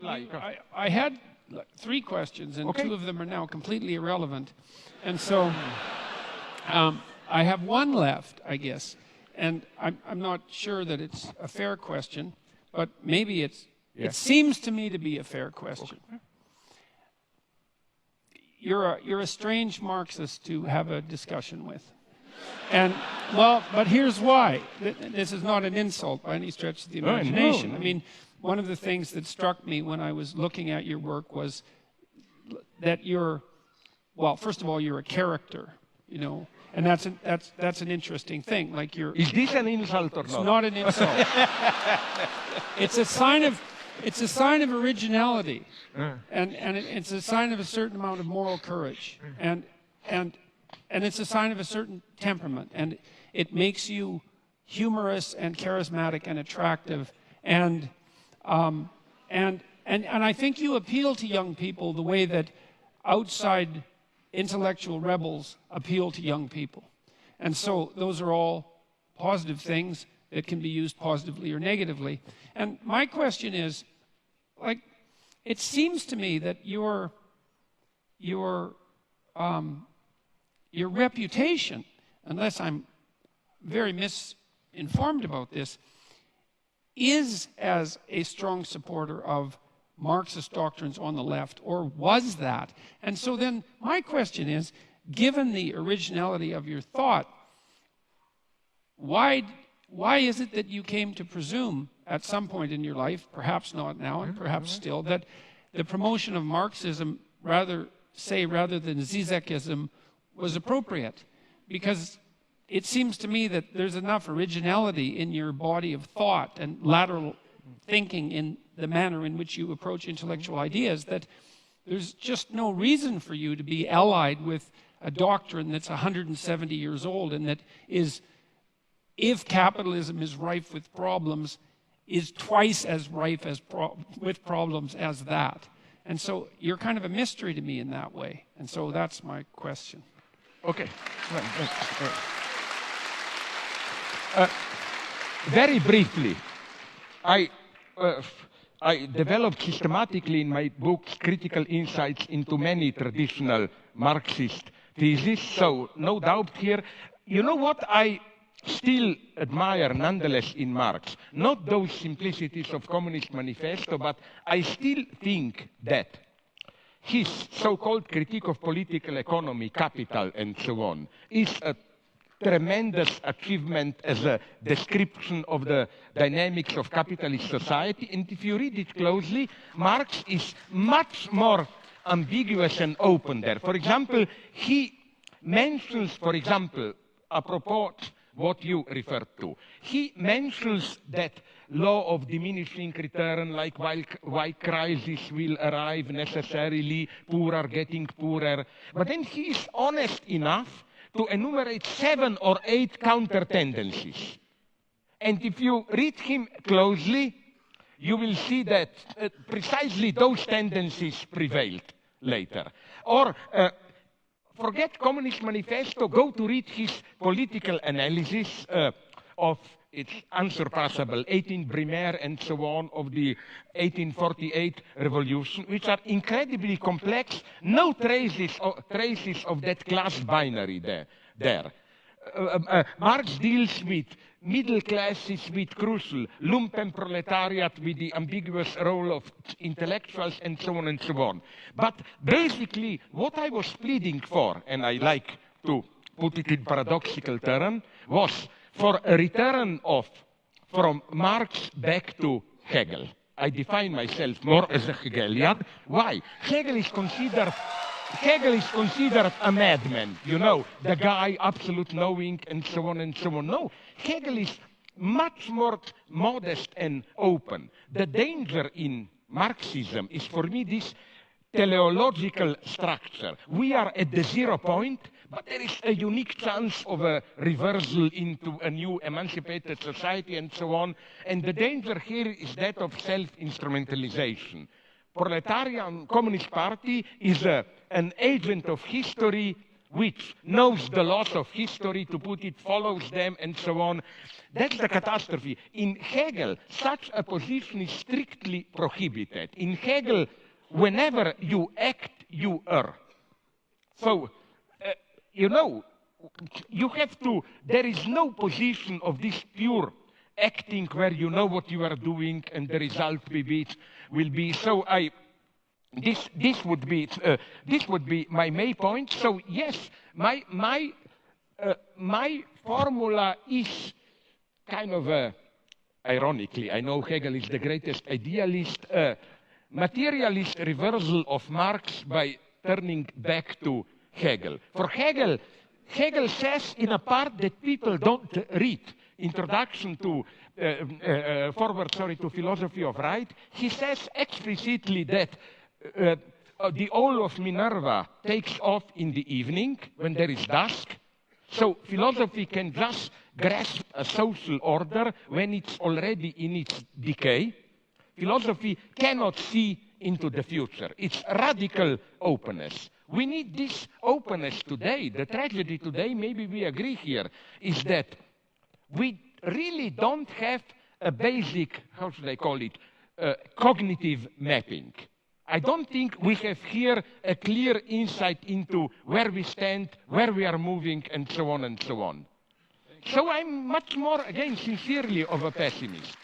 like? I had 3 questions, and 2 of them are now completely irrelevant. And so I have 1 left, I guess. And I'm not sure that it's a fair question, but maybe it seems to me to be a fair question. Okay. You're a strange Marxist to have a discussion with. And, well, but here's why. This is not an insult by any stretch of the imagination. I mean, one of the things that struck me when I was looking at your work was that well, first of all, you're a character, you know, and that's an interesting thing. Like Is this an insult or not? It's not an insult. It's a sign of originality, and it's a sign of a certain amount of moral courage, and it's a sign of a certain temperament, and it makes you humorous and charismatic and attractive, and I think you appeal to young people the way that outside intellectual rebels appeal to young people. And so those are all positive things that can be used positively or negatively. And my question is, like, it seems to me that your reputation, unless I'm very misinformed about this, is as a strong supporter of Marxist doctrines on the left, or was that? And so then my question is, given the originality of your thought, why is it that you came to presume at some point in your life, perhaps not now and perhaps still, that the promotion of Marxism rather than Zizekism was appropriate? Because it seems to me that there's enough originality in your body of thought and lateral thinking in the manner in which you approach intellectual ideas that there's just no reason for you to be allied with a doctrine that's 170 years old and that is, if capitalism is rife with problems, is twice as rife with problems as that. And so you're kind of a mystery to me in that way. And so that's my question. Okay. Very briefly, I developed systematically in my book critical insights into many traditional Marxist theses, so no doubt here. You know what I still admire nonetheless in Marx? Not those simplicities of Communist Manifesto, but I still think that his so-called critique of political economy, capital, and so on, is a tremendous achievement as a description of the dynamics of capitalist society. And if you read it closely, Marx is much more ambiguous and open there. For example, he mentions, apropos what you referred to, he mentions that law of diminishing return, like why crisis will arrive necessarily, poor are getting poorer. But then he is honest enough to enumerate 7 or 8 counter-tendencies. And if you read him closely, you will see that precisely those tendencies prevailed later. Or forget Communist Manifesto, go to read his political analysis of its unsurpassable 18 Brumaire and so on of the 1848 revolution, which are incredibly complex, no traces of that class binary there. Marx deals with middle classes with crucial, lumpenproletariat with the ambiguous role of intellectuals and so on and so on. But basically, what I was pleading for, and I like to put it in paradoxical terms, was for a return from Marx back to Hegel. I define myself more as a Hegelian. Why? Hegel is considered a madman, you know, the guy, absolute knowing, and so on and so on. No, Hegel is much more modest and open. The danger in Marxism is, for me, this teleological structure. We are at the 0 point, but there is a unique chance of a reversal into a new emancipated society and so on. And the danger here is that of self-instrumentalization. Proletarian Communist Party is an agent of history which knows the laws of history, to put it, follows them, and so on. That's the catastrophe. In Hegel, such a position is strictly prohibited. In Hegel, whenever you act, you err. So, you have to, there is no position of this pure acting where you know what you are doing and the result will be. So this would be my main point. So yes, my formula is kind of ironically, I know Hegel is the greatest idealist, materialist reversal of Marx by turning back to Hegel. For Hegel says in a part that people don't read, Introduction to Forward to Philosophy of Right, he says explicitly that the owl of Minerva takes off in the evening when there is dusk. So philosophy can just grasp a social order when it's already in its decay. Philosophy cannot see into the future. It's radical openness. We need this openness today. The tragedy today, maybe we agree here, is that we really don't have a basic, how should I call it, cognitive mapping. I don't think we have here a clear insight into where we stand, where we are moving, and so on and so on. So I'm much more, again, sincerely of a pessimist.